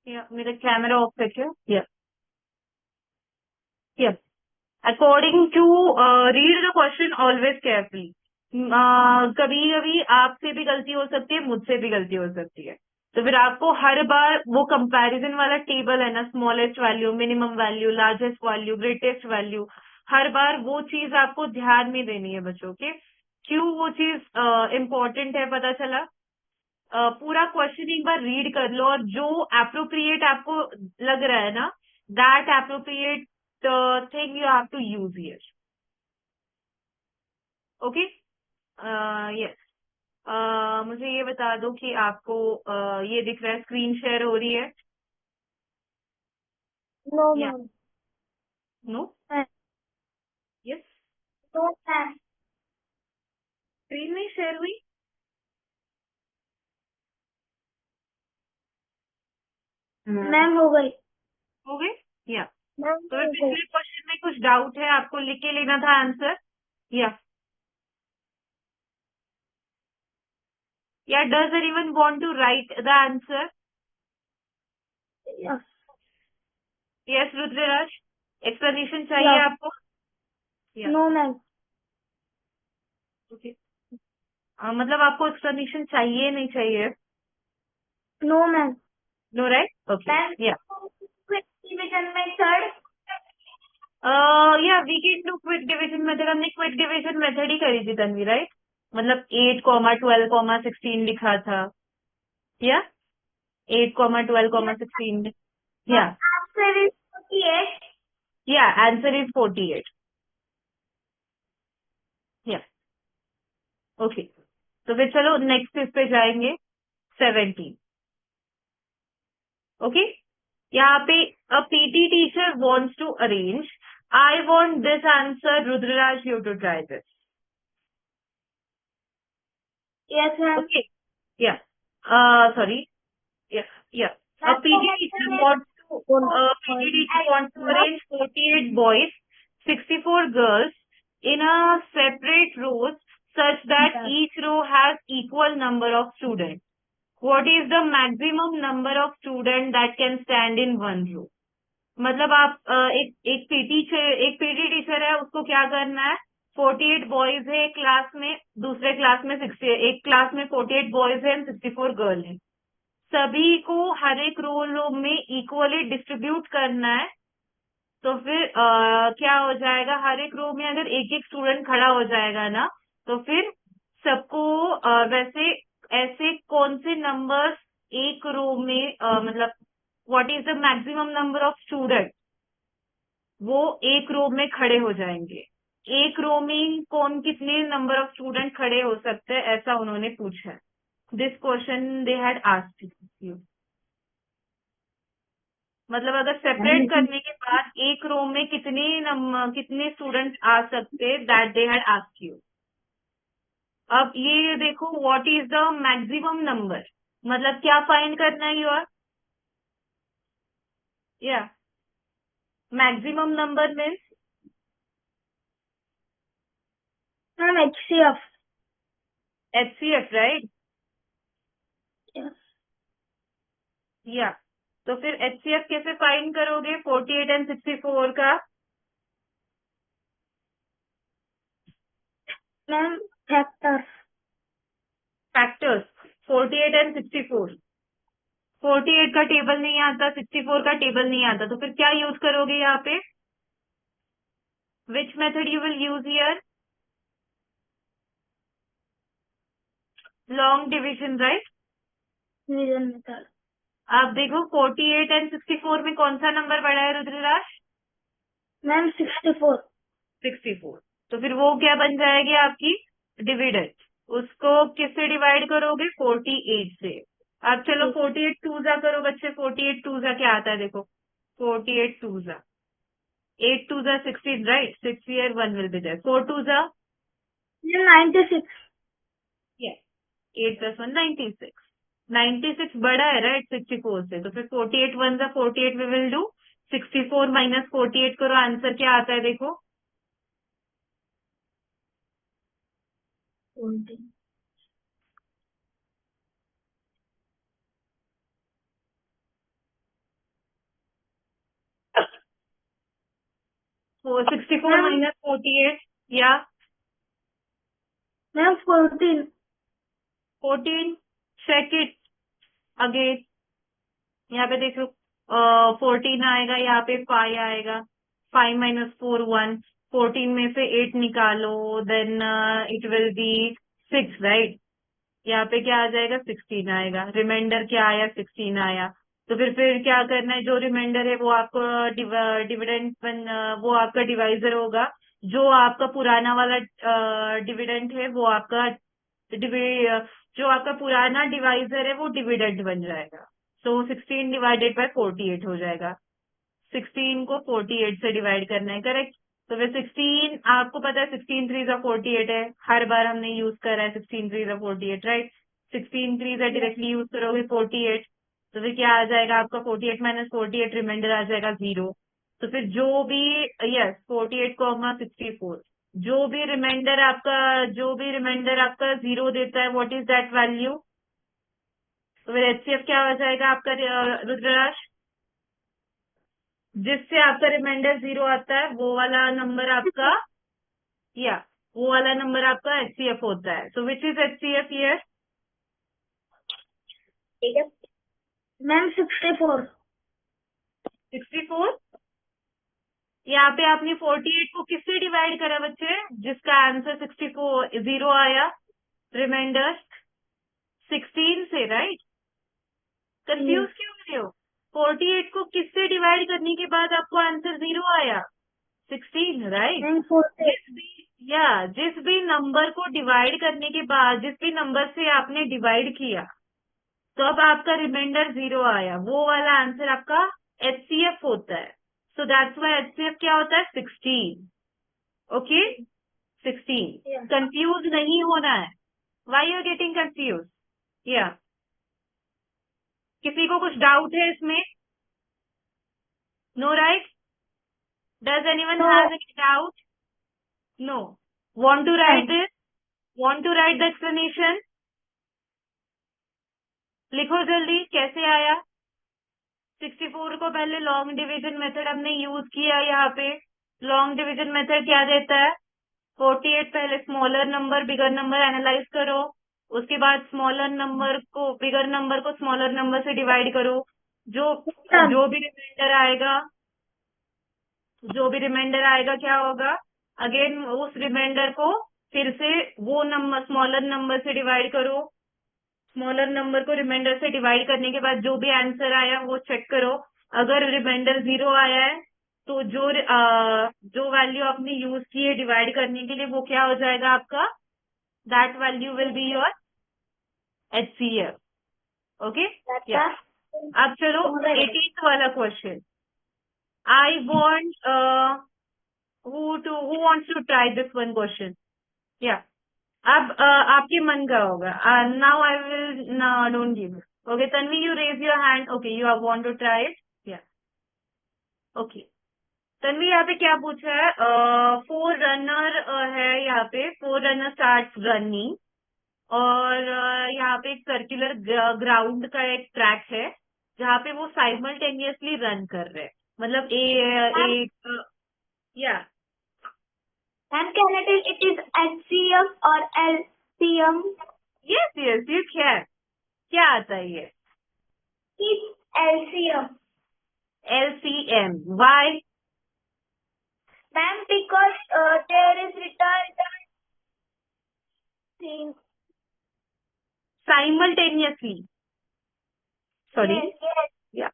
मेरा camera off है क्या? या according to read the question always carefully. कभी कभी आपसे भी गलती हो सकती है, मुझसे भी गलती हो सकती है। तो फिर आपको हर बार वो कंपैरिजन वाला टेबल है ना, smallest value, minimum value, largest value, greatest value, हर बार वो चीज आपको ध्यान में देनी है बच्चों के। क्यों वो चीज इम्पोर्टेंट है पता चला? पूरा क्वेश्चन एक बार रीड कर लो और जो अप्रोप्रिएट आपको लग रहा है ना, that appropriate thing you have to use here. Okay. Yes. मुझे ये बता दो कि आपको ये दिख रहा है, स्क्रीन शेयर हो रही है? नो या ma'am. No? Yes. No ma'am. Screen नहीं शेयर हुई? मैम हो गई। हो गई? या मैम तो फिर हो गई। पिछले क्वेश्चन में कुछ डाउट है आपको, लिख के लेना था आंसर। या does anyone want to write the answer? Yes. Yes Rudraraj, explanation चाहिए यस। आपको? या नो मैम। ओके। मतलब आपको एक्सप्लेनेशन चाहिए नहीं चाहिए? No ma'am. No right, okay. Ma'am या डिवीजन मेथड। या we can do quick division method. हमने क्विक डिवीजन मेथड ही करी थी तन्वी, राइट? मतलब 8, 12, 16 लिखा था। या 8, 12, 16। या आंसर इज 48। या आंसर इज 48। या ओके। तो फिर चलो नेक्स्ट इस पे जाएंगे, 17। ओके। यहाँ पे a PT teacher wants to arrange, I want this answer, Rudraraj you to try this. Yes ma'am. Okay. या sorry. Yeah, yeah. A ma'am PT teacher wants to PT teacher wants to arrange 48 boys, 64 girls in a separate rows such that each row has equal number of students. What is the maximum number of students that can stand in one row? मतलब आप एक PT teacher है, उसको क्या करना है? 48 boys है एक क्लास में, दूसरे क्लास में 60, एक क्लास में 48 बॉयज है एंड 64 गर्ल है। सभी को हर एक रोल में इक्वली डिस्ट्रीब्यूट करना है। तो फिर क्या हो जाएगा, हर एक रो में अगर एक एक स्टूडेंट खड़ा हो जाएगा ना, तो फिर सबको वैसे ऐसे कौन से नंबर्स एक रो में मतलब what is the maximum number of student, वो एक रो में खड़े हो जाएंगे। एक रो में कौन कितने नंबर ऑफ स्टूडेंट खड़े हो सकते हैं, ऐसा उन्होंने पूछा है। This question they had asked you. मतलब अगर सेपरेट करने के बाद एक रो में कितने स्टूडेंट्स आ सकते, that they had asked you. अब ये देखो, what is the maximum number, मतलब क्या फाइंड करना है यू आर? या maximum number means ma'am HCF। HCF, right? Yes. या तो फिर HCF कैसे फाइंड करोगे 48 एंड 64 का? Ma'am factors. Factors, 48 and 64। 48 का टेबल नहीं आता, 64 का टेबल नहीं आता, तो फिर क्या यूज करोगे यहाँ पे? Which method you will use here? Long division, right? Division method. आप देखो 48 एंड 64 में कौन सा नंबर बड़ा है रुद्रराज? मैम 64। 64। तो फिर वो क्या बन जाएगी आपकी डिविडेंड। उसको किससे डिवाइड करोगे? 48 से। अब चलो 48 टू जा करो बच्चे, 48 टू जा क्या आता है देखो, 48 टू जा 8 टू जा 16, right? 6 here 1 will be there, 4 two जा 96। 8 + 1 96। 96 बड़ा है राइट 64 से, तो फिर 48 1 जा 48 वी विल डू। 64 माइनस 48 करो, आंसर क्या आता है देखो? 20। 64 मैम माइनस 48 या मैम 14। 14. Check it again. यहाँ पे देखो 14 आएगा, यहाँ पे 5 आएगा. 5 माइनस 4 1. 14 में से 8 निकालो, then it will be 6, right. यहाँ पे क्या आ जाएगा? 16 आएगा. रिमाइंडर क्या आया? 16 आया. तो फिर क्या करना है? जो रिमाइंडर है वो आपका डिविडेंड वो आपका डिवाइजर होगा. जो आपका पुराना वाला डिविडेंड है वो आपका जो आपका पुराना डिवाइजर है वो डिविडेंड बन जाएगा. तो 16 डिवाइडेड बाय 48 हो जाएगा. 16 को 48 से डिवाइड करना है, करेक्ट. तो फिर 16 आपको पता है 16 थ्री सा 48 है. हर बार हमने यूज करा है 16 थ्री सा 48, राइट. 16 थ्री से डायरेक्टली यूज करोगे 48. तो फिर क्या आ जाएगा आपका? 48 माइनस 48, रिमाइंडर आ जाएगा 0. तो फिर जो भी, यस, 48 64, जो भी रिमाइंडर आपका 0 देता है, व्हाट इज दैट वैल्यू? तो फिर एचसीएफ क्या हो जाएगा आपका रुद्रराज? जिससे आपका रिमाइंडर 0 आता है वो वाला नंबर आपका, या वो वाला नंबर आपका एचसीएफ होता है. सो विच इज एचसीएफ हियर? ठीक है मैम 64। 64. यहाँ पे आपने 48 को किससे डिवाइड करा बच्चे, जिसका आंसर 64 0 आया? रिमाइंडर 16 से, राइट. कंफ्यूज क्यों हो रहे हो? 48 को किससे डिवाइड करने के बाद आपको आंसर 0 आया? 16, राइट. मैम 48। जिस भी नंबर को डिवाइड करने के बाद, जिस भी नंबर से आपने डिवाइड किया, तो अब आपका रिमाइंडर 0 आया, वो वाला आंसर आपका एचसीएफ होता है. सो दैट्स वाई एचसीएफ क्या होता है? 16. ओके. 16. कंफ्यूज नहीं होना है. Why you getting confuse? या किसी को कुछ डाउट है इसमें? No, right. डज एनीवन तो has any doubt? No. Want to write ma'am this? Want to write the explanation? लिखो जल्दी, कैसे आया? 64 को पहले लॉन्ग डिवीजन मेथड हमने यूज किया. यहाँ पे लॉन्ग डिवीजन मेथड क्या देता है? 48 पहले smaller number bigger number analyse करो. उसके बाद स्मॉलर नंबर को, बिगर नंबर को स्मॉलर नंबर से डिवाइड करो. जो मैम जो भी रिमाइंडर आएगा, क्या होगा? अगेन उस रिमाइंडर को फिर से वो नंबर, स्मॉलर नंबर से डिवाइड करो. स्मॉलर नंबर को रिमाइंडर से डिवाइड करने के बाद जो भी आंसर आया वो चेक करो. अगर रिमाइंडर 0 आया है तो जो वैल्यू आपने यूज की है डिवाइड करने के लिए, वो क्या हो जाएगा आपका? That value will be your HCF. Okay. या अब चलो 18th वाला question. I want who wants to try this one question? या अब आपके मन का होगा. Now I will don't give. Okay Tanvi, you raise your hand. Okay, you want to try it. या ओके. तन्वी यहाँ पे क्या पूछा है? 4 रनर है. यहाँ पे 4 रनर स्टार्ट रनिंग, और यहाँ पे एक सर्कुलर ग्राउंड का एक ट्रैक है जहाँ पे वो साइमल्टेनियसली रन कर रहे हैं. मतलब एक, या ma'am can it is HCM और एलसीएम? यस यस, ये क्या आता है ये? Is LCM LCM. Why? Ma'am because there is return thing. Simultaneously. Sorry, yes yes या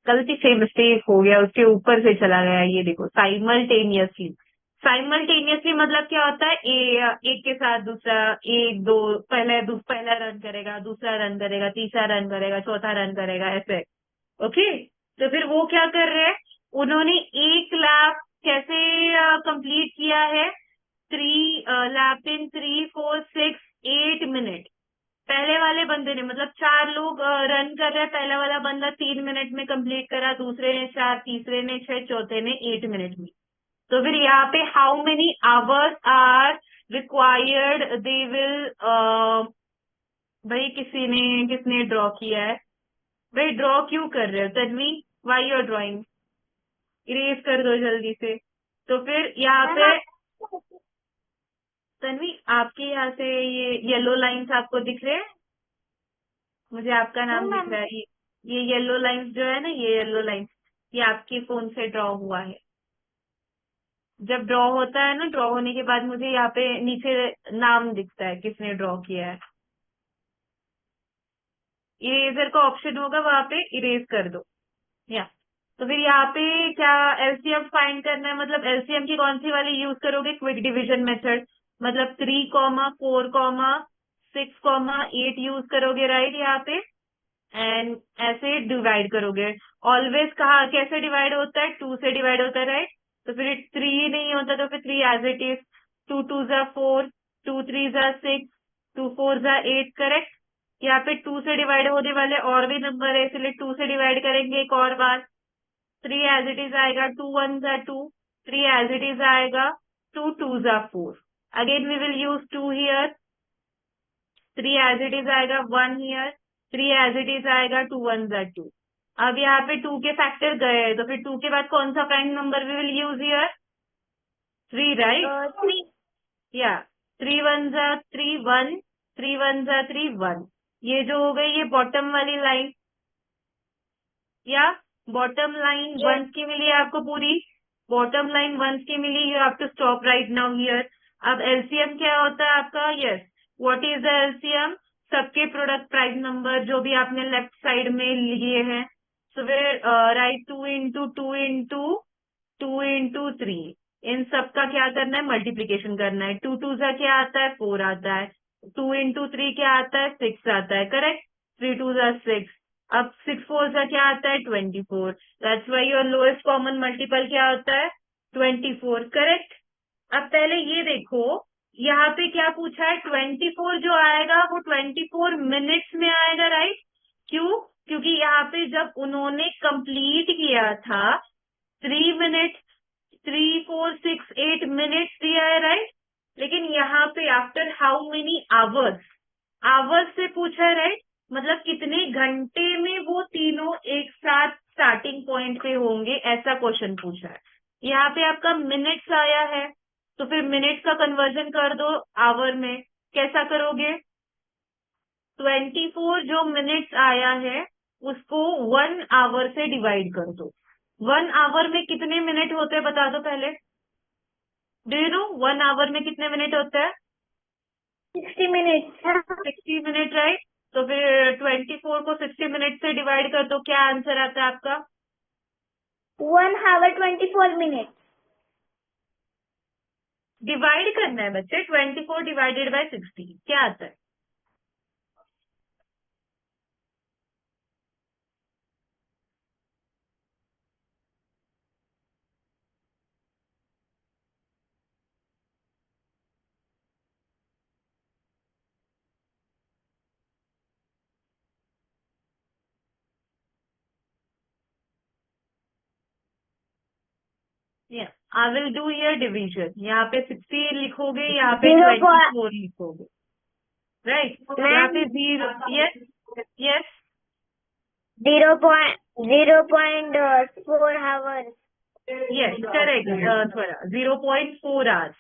गलती से मिस्टेक हो गया, उसके ऊपर से चला गया. ये देखो, साइमल्टेनियसली. साइमल्टेनियसली मतलब क्या होता है? एक के साथ दूसरा, एक दो, पहला रन करेगा, दूसरा रन करेगा, तीसरा रन करेगा, चौथा रन करेगा, ऐसे. ओके. तो फिर वो क्या कर रहे हैं? उन्होंने एक लैप कैसे कंप्लीट किया है? 3 लैप इन 3 4 6 8 मिनट. पहले वाले बंदे ने, मतलब 4 लोग रन कर रहे हैं. पहला वाला बंदा 3 मिनट में कंप्लीट करा, दूसरे ने 4, तीसरे ने 6, चौथे ने 8 मिनट में. तो फिर यहाँ पे how many hours are required they will, भाई किसने ड्रॉ किया है? भाई ड्रॉ क्यों कर रहे हो Tanvi? Why you're drawing? Erase कर दो जल्दी से। तो फिर यहाँ मैम पे आप तन्वी, आपके यहाँ से ये येलो लाइंस आपको दिख रहे हैं? मुझे आपका नो नाम दिख मैम। रहा है। ये येलो लाइंस जो है ना, ये येलो लाइंस, ये आपके फोन से ड्रॉ हुआ है। जब ड्रॉ होता है ना, ड्रॉ होने के बाद मुझे यहाँ पे नीचे नाम दिखता है किसने ड्रॉ किया है। इरेजर का ऑप्शन होगा, वहां पे इरेज कर दो। या तो फिर यहाँ पे क्या एलसीएम फाइंड करना है? मतलब एलसीएम की कौन सी वाली यूज करोगे? क्विक डिवीजन मेथड, मतलब 3, 4, 6, 8 यूज करोगे, राइट? यहाँ पे एंड ऐसे डिवाइड करोगे। ऑलवेज कहा कैसे डिवाइड होता है? 2 से डिवाइड होता है, राइट? तो फिर 3 नहीं होता तो फिर 3 एज इट इज। 2 2 4, 2 3 6, 2 4 8, करेक्ट। यहाँ पे 2 से डिवाइड होने वाले और भी नंबर है, इसलिए 2 से डिवाइड करेंगे एक और बार। 3 एज इट इज आएगा। 2 1 2, 3 एज इट इज आएगा। 2 2 4, again we will use 2 here. 3 as it is आएगा। 1 हियर। 3 एज इट इज आएगा। 2 1 2। अब यहाँ पे 2 के फैक्टर गए, तो फिर 2 के बाद कौन सा prime number we will use here? 3, right? 3। या 3 1 3 1, 3 1 3 1। ये जो हो गई, ये बॉटम वाली लाइन, या बॉटम लाइन यस। वंस की मिली है आपको पूरी। बॉटम लाइन वंस की मिली, you have to stop right now here. अब एलसीएम क्या होता है आपका? Yes, what is the LCM? सबके प्रोडक्ट प्राइस नंबर जो भी आपने लेफ्ट साइड में लिए हैं। सो फिर राइट 2 into 2 into 2 into 3, इन सब का क्या करना है? मल्टीप्लीकेशन करना है। 2 2 सा क्या आता है? 4 आता है। 2 into 3 क्या आता है? 6 आता है, करेक्ट। 3 2 6। अब 6 4 सा क्या आता है? 24। That's why your lowest common multiple क्या होता है? 24, करेक्ट। अब पहले ये देखो, यहाँ पे क्या पूछा है? 24 जो आएगा वो 24 मिनट्स में आएगा, राइट? क्यों? क्योंकि यहाँ पे जब उन्होंने कंप्लीट किया था, 3 मिनट, 3 4 6 8 मिनट्स दिया है, राइट? लेकिन यहाँ पे after how many hours, hours से पूछा है, राइट? मतलब कितने घंटे में वो तीनों एक साथ स्टार्टिंग पॉइंट पे होंगे, ऐसा क्वेश्चन पूछा है। यहाँ पे आपका मिनट्स आया है, तो फिर मिनट्स का कन्वर्जन कर दो आवर में। कैसा करोगे? 24 जो मिनट्स आया है उसको 1 आवर से डिवाइड कर दो। 1 आवर में कितने मिनट होते हैं बता दो पहले। डू यू नो 1 आवर में कितने मिनट होते हैं? 60 मिनट। 60 minute, right? तो फिर 24 को 60 मिनट से डिवाइड कर दो, क्या आंसर आता है आपका? 1 hour 24 minutes। डिवाइड करना है बच्चे, 24 डिवाइडेड बाय 60 क्या आता है? I will do here division. यहाँ पे 60 लिखोगे, यहाँ पे 24 लिखोगे, राइट? यहाँ मैम पे 0, yes yes, 0.4 hours। Yes correct. थोड़ा 0.4 आवर्स।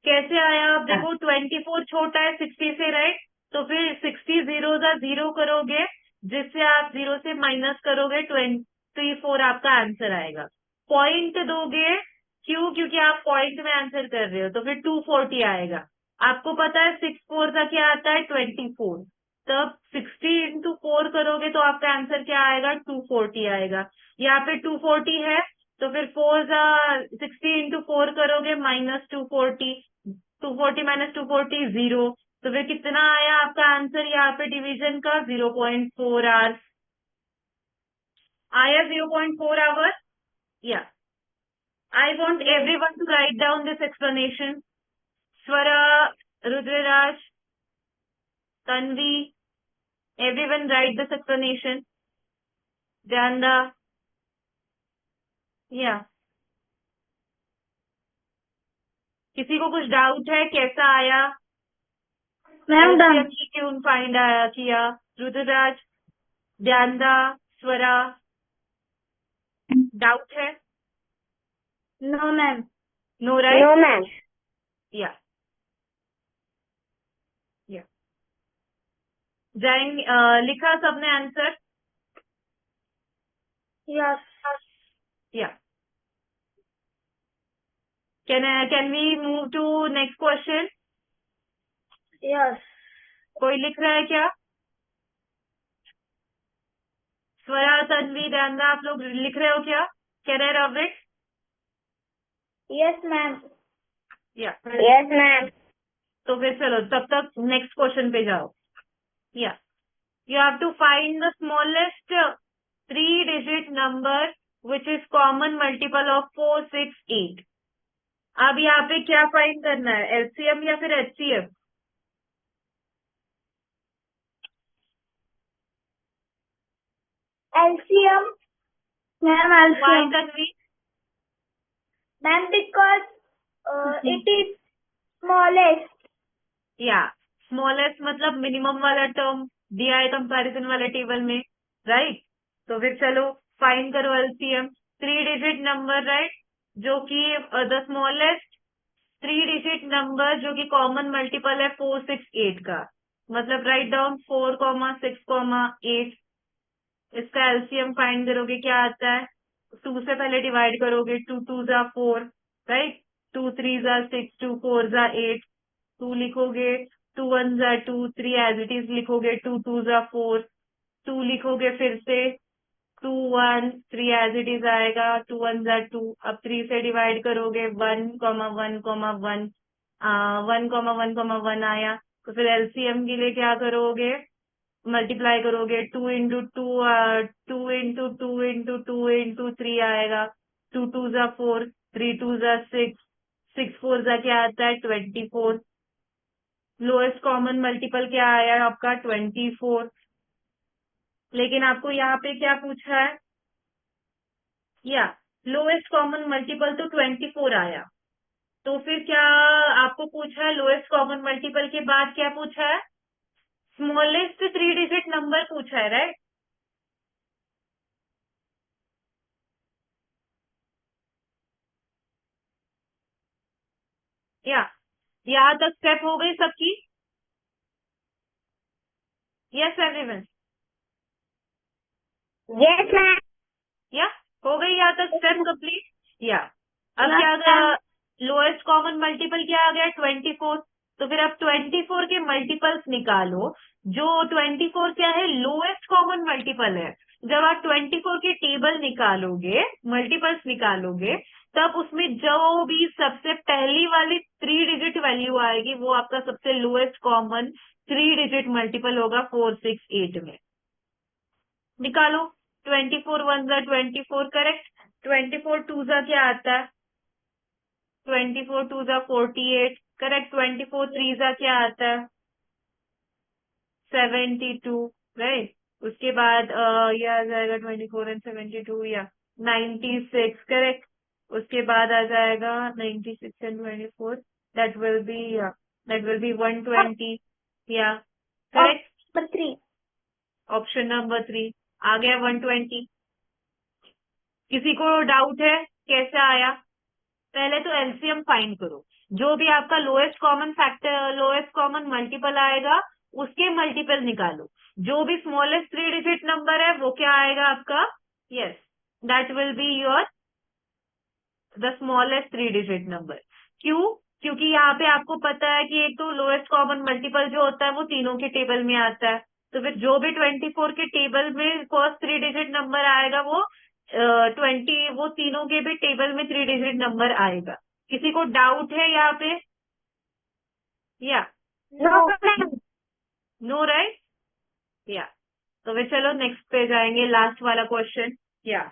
कैसे आया? आप देखो 24 छोटा है 60 से, राइट? तो फिर 60 जीरो का 0 करोगे, जिससे आप 0 से माइनस करोगे, 24 आपका आंसर आएगा। पॉइंट दोगे, क्यों? क्योंकि आप पॉइंट में आंसर कर रहे हो, तो फिर 240 आएगा। आपको पता है 6 4 का क्या आता है? 24। तब 60 into 4 करोगे तो आपका आंसर क्या आएगा? 240 आएगा। यहाँ पे 240 है, तो फिर 60 into 4 करोगे, -240। 240 -240 0। तो फिर कितना आया आपका आंसर यहाँ पे डिवीजन का? 0.4 आवर्स आया। 0.4 आवर्स। या I want every one two write down this explanation. Swara, Rudraraj, Tanvi, everyone write this explanation. Janda, या किसी को कुछ डाउट है कैसा आया? Ma'am done. एलसीएम की क्यों फाइंड आया किया? रुद्रराज, ज्ञानदा, स्वरा, डाउट है? No, ma'am. No right? No, ma'am. या या जाएंगे, लिखा सबने आंसर? Yes. या can we move to next question? Yes. कोई लिख रहा है क्या? स्वरा, तन्वी, दयांदा, आप लोग लिख रहे हो क्या? Can I rub it? Yes, ma'am. या Yes, ma'am. तो फिर चलो तब तक नेक्स्ट क्वेश्चन पे जाओ. या you have to find the smallest three digit number which is common multiple of 4, 6, 8. अब यहाँ पे क्या फाइंड करना है, एलसीएम या फिर HCF? LCM. Ma'am, why LCM. Tanvi? Ma'am, because it is smallest. या स्मॉलेस्ट मतलब मिनिमम वाला टर्म दिया है कंपैरिजन वाले टेबल में, राइट? तो फिर चलो फाइंड करो LCM. Three digit number, right, जो कि the smallest three digit number जो कि कॉमन मल्टीपल है 4, 6, 8 का. मतलब राइट डाउन 4, 6, 8. इसका एलसीएम फाइंड करोगे क्या आता है? 2 से पहले डिवाइड करोगे, 2 2 जा 4, राइट? 2 3 जा 6, 2 4 जा 8. 2 लिखोगे, 2 1 जा 2, 3 एज इट इज लिखोगे, 2 2 जा 4. 2 लिखोगे फिर से, 2 1 3 एज इट इज आएगा, 2 1 जा 2. अब 3 से डिवाइड करोगे, 1 1 1 1 आया. तो फिर एलसीएम के लिए क्या करोगे? मल्टीप्लाई करोगे, 2 into two, 2 into two into two into 3 आएगा. 2 2 जा 4, 3 2 जा 6, 6 4 जा क्या आता है? 24. लोएस्ट कॉमन मल्टीपल क्या आया आपका? 24. लेकिन आपको यहाँ पे क्या पूछा है? या लोएस्ट कॉमन मल्टीपल तो 24 आया. तो फिर क्या आपको पूछा है? लोएस्ट कॉमन मल्टीपल के बाद क्या पूछा है? स्मॉलेस्ट थ्री डिजिट नंबर पूछा है, राइट? या यहाँ तक स्टेप हो गई सबकी? Yes everyone? Yes, ma'am. या हो गई यहाँ तक स्टेप कंप्लीट? या अब Yes, क्या आ गया? ma'am. लोएस्ट कॉमन मल्टीपल क्या आ गया? 24. तो फिर अब 24 के मल्टीपल्स निकालो. जो 24 क्या है? लोएस्ट कॉमन मल्टीपल है. जब आप 24 के टेबल निकालोगे, मल्टीपल्स निकालोगे, तब उसमें जो भी सबसे पहली वाली 3 डिजिट वैल्यू आएगी वो आपका सबसे लोएस्ट कॉमन 3 डिजिट मल्टीपल होगा 4, 6, 8 में. निकालो. 24 1 जा 24, करेक्ट. 24 2 जा क्या आता है? 24 2 जा 48, करेक्ट. 24 3 जा क्या आता है? 72, राइट. उसके बाद ये आ जाएगा 24 एंड 72, या 96, करेक्ट. उसके बाद आ जाएगा 96 and 24, that will be, that will be 120, या करेक्ट. Number 3. ऑप्शन नंबर 3 आ गया 120. किसी को डाउट है कैसे आया? पहले तो एलसीएम फाइंड करो. जो भी आपका lowest common factor, lowest common multiple आएगा, उसके मल्टीपल निकालो. जो भी स्मॉलेस्ट थ्री डिजिट नंबर है वो क्या आएगा आपका? Yes, that will be your the smallest three digit number. क्यों? क्योंकि यहाँ पे आपको पता है कि एक तो लोएस्ट कॉमन मल्टीपल जो होता है वो तीनों के टेबल में आता है. तो फिर जो भी 24 के टेबल में फर्स्ट थ्री डिजिट नंबर आएगा वो 20, वो तीनों के भी टेबल में थ्री डिजिट नंबर आएगा. किसी को डाउट है यहाँ पे? या No, ma'am. No, right? या तो फिर चलो नेक्स्ट पे जाएंगे, लास्ट वाला क्वेश्चन. या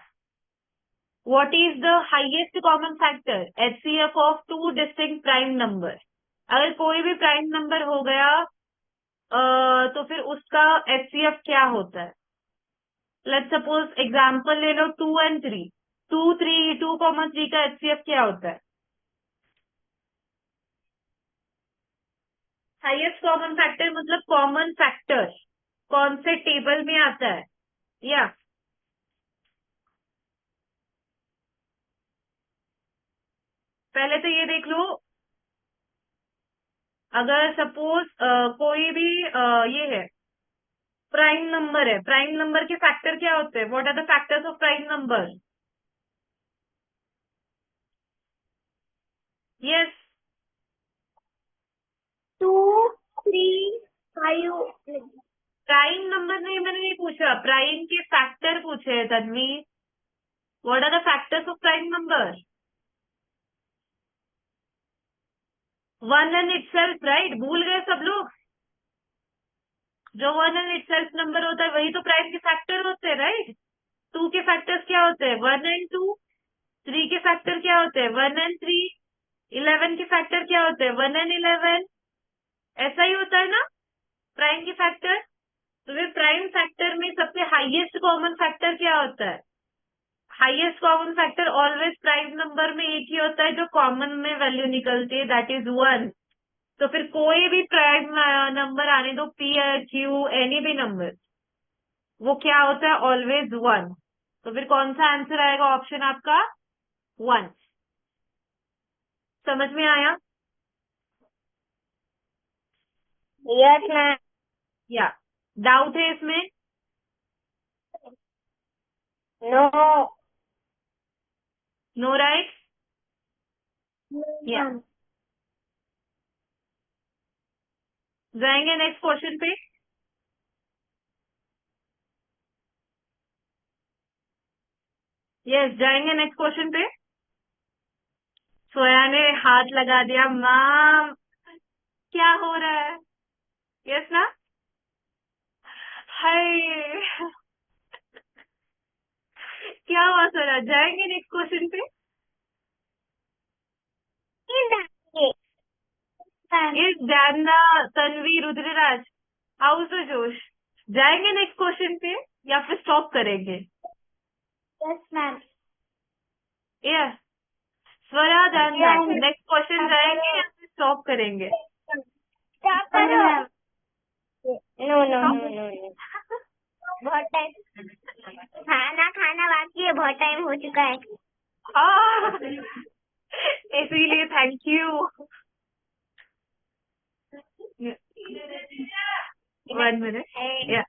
what is the highest common factor HCF of two distinct prime number? अगर कोई भी प्राइम नंबर हो गया तो फिर उसका एचसीएफ क्या होता है? लेट्स सपोज एग्जांपल ले लो 2 एंड 3. 2 3 का एचसीएफ क्या होता है? हाईएस्ट कॉमन फैक्टर मतलब कॉमन फैक्टर कौन से टेबल में आता है? या पहले तो ये देख लो, अगर सपोज कोई भी ये है, प्राइम नंबर है, प्राइम नंबर के फैक्टर क्या होते हैं? What are the factors of prime number? Yes, 2, 3, 5. Prime number नहीं, मैंने नहीं पूछा, प्राइम के फैक्टर पूछे हैं Tanvi. What are the factors of prime number? One and itself, right? भूल गए सब लोग? जो वन एंड इटसेल्फ नंबर होता है वही तो प्राइम के फैक्टर होते हैं, राइट? टू के फैक्टर्स क्या होते हैं? One and two. थ्री के फैक्टर क्या होते हैं? One and three. 11 के फैक्टर क्या होते हैं? One and 11। ऐसा ही होता है ना प्राइम के फैक्टर? तो फिर प्राइम फैक्टर में सबसे हाईएस्ट कॉमन फैक्टर क्या होता है? Highest common factor always prime number में एक ही होता है जो कॉमन में वैल्यू निकलती है, दैट इज 1। तो फिर कोई भी प्राइम नंबर आने दो, पी क्यू एनी भी नंबर, वो क्या होता है? ऑलवेज 1। तो फिर कौन सा आंसर आएगा ऑप्शन आपका? 1। समझ में आया? Yes, ma'am. या डाउट है इसमें? No. No, right? या Ma'am. जाएंगे नेक्स्ट क्वेश्चन पे। यस, जाएंगे नेक्स्ट क्वेश्चन पे। सोया ने हाथ लगा दिया, मैम क्या हो रहा है? यस ना? हाय, क्या हुआ सोया? जाएंगे नेक्स्ट क्वेश्चन पे। Yes, Ma'am. ये जानना, तन्वी, रुद्रराज, हाउस द जोश, जाएंगे नेक्स्ट क्वेश्चन पे या फिर स्टॉप करेंगे? Yes, ma'am. ये स्वरा, जानना, Yeah. नेक्स्ट क्वेश्चन जाएंगे या फिर स्टॉप करेंगे? Stop Yes, करो. ma'am. No, no, no, no, no. बहुत टाइम, खाना खाना बाकी है, बहुत टाइम हो चुका है। हाँ, इसीलिए thank you. 1 minute. Yeah,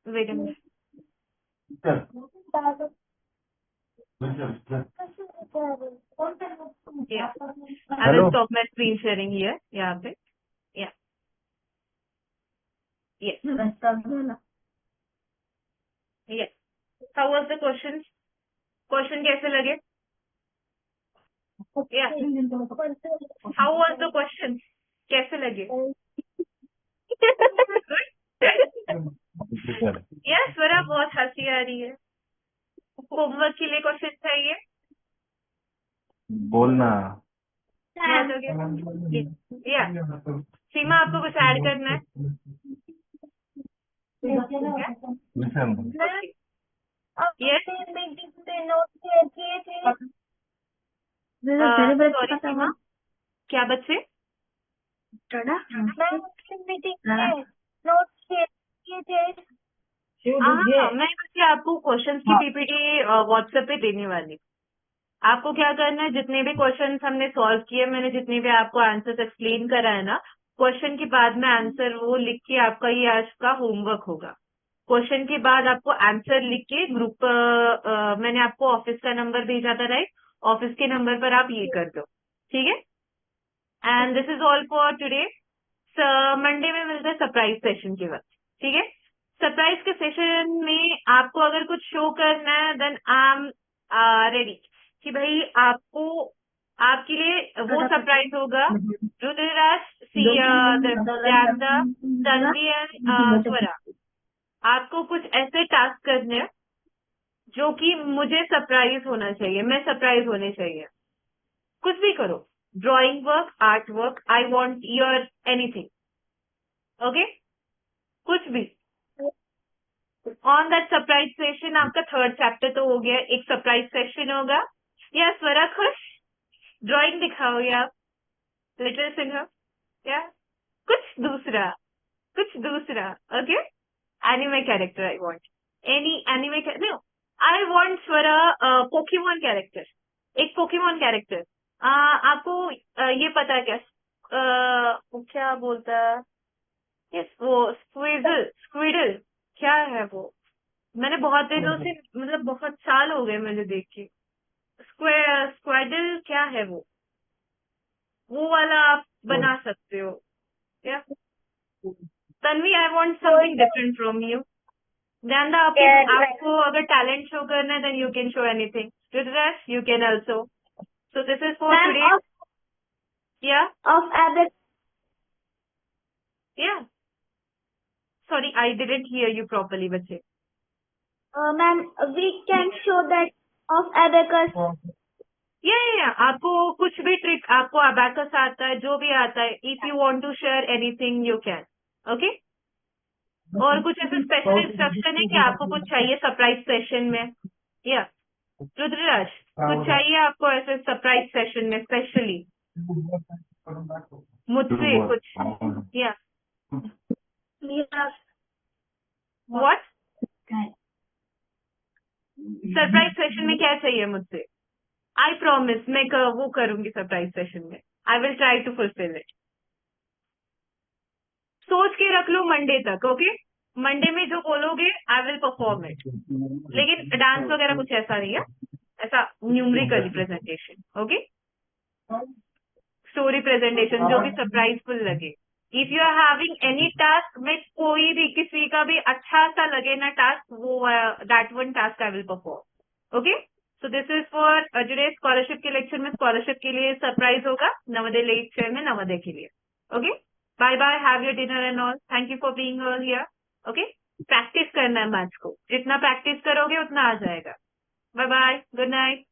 wait a minute. Yeah, I will stop my screen sharing here. यहाँ पे. Yeah. Yes. Yes. How was the questions? Question कैसे लगे? Yeah. How was the question? कैसे लगे? Yes, स्वरा, बहुत हंसी आ रही है। होमवर्क के लिए क्वेश्चन चाहिए? बोलना। बहुत हो गया। या सीमा, आपको कुछ ऐड करना है? मिशन यस, मीटिंग पे नोट शेयर किए थे। सॉरी सीमा, क्या बच्चे? मैम मीटिंग पे नोट शेयर किए थे। हाँ, मैं बच्चे आपको क्वेश्चंस की पीपीटी व्हाट्सएप पे देने वाली। आपको क्या करना है, जितने भी क्वेश्चंस हमने सॉल्व किए, मैंने जितने भी आपको आंसर्स एक्सप्लेन करा है ना, क्वेश्चन के बाद में आंसर वो लिख के आपका ये आज का होमवर्क होगा। क्वेश्चन के बाद आपको आंसर लिख के ग्रुप, मैंने आपको ऑफिस का नंबर भेजा था, राइट? ऑफिस के नंबर पर आप ये कर दो, ठीक है? And this is all for today. Monday में मिलते हैं सरप्राइज सेशन के बाद, ठीक है? सरप्राइज के सेशन में आपको अगर कुछ शो करना है, देन आई एम रेडी कि भाई आपको, आपके लिए वो सरप्राइज होगा। रुद्रराज, जानदा, तन्वी एंड स्वरा, आपको कुछ ऐसे टास्क करने हैं जो कि मुझे सरप्राइज होना चाहिए, मैं सरप्राइज होने चाहिए। कुछ भी करो, drawing work, art work, I want your anything, okay? कुछ भी। ऑन दैट सरप्राइज सेशन आपका थर्ड चैप्टर तो हो गया, एक सरप्राइज सेशन होगा। या स्वरा खुश, ड्राइंग दिखाओगे आप, लिटिल सिंगर, या कुछ दूसरा, कुछ दूसरा, okay? Anime character I want, any anime, no, I want Swara Pokemon character, एक पोकेमोन कैरेक्टर, आपको ये पता है क्या? वो क्या बोलता है? यस, वो स्क्विडल, स्क्विडल क्या है वो? मैंने बहुत दिनों से, मतलब बहुत साल हो गए मैंने देख के। स्क्वाडल क्या है वो वाला आप बना सकते हो क्या? Tanvi, I want something different from you. ध्यान, आपको अगर टैलेंट शो करना है then you can show anything. Rudraj, you can also. So this is for ma'am today. या of abacus. या sorry, I didn't hear you properly बच्चे। Ma'am, we can show that of abacus. या आपको कुछ भी trick, आपको अबैकस आता है, जो भी आता है, if you want to share anything you can. Okay. और कुछ ऐसे स्पेशल इंस्ट्रक्शन है कि आपको कुछ चाहिए सरप्राइज सेशन में? या रुद्रराज, कुछ चाहिए आपको ऐसे सरप्राइज सेशन में स्पेशली मुझसे कुछ? या Yes. व्हाट? सरप्राइज सेशन में क्या चाहिए मुझसे? आई प्रॉमिस, मैं वो करूंगी सरप्राइज सेशन में। I will try to fulfil it. सोच के रख लो मंडे तक। ओके, मंडे में जो बोलोगे आई विल परफॉर्म इट। लेकिन डांस वगैरह कुछ ऐसा नहीं है, ऐसा numerical presentation. Okay, story presentation, जो भी सरप्राइजफुल लगे। If you are having any task में कोई भी किसी का भी अच्छा सा लगे ना टास्क, वो that one task I will perform. Okay, so this is for today scholarship के लेक्चर में। स्कॉलरशिप के लिए सरप्राइज होगा नवोदय लेक्चर में, नवोदय के लिए। Okay, bye bye, have your dinner and all. Thank you for being here. Okay, practice करना है मैथ्स को, जितना प्रैक्टिस करोगे उतना आ जाएगा। Bye bye, good night.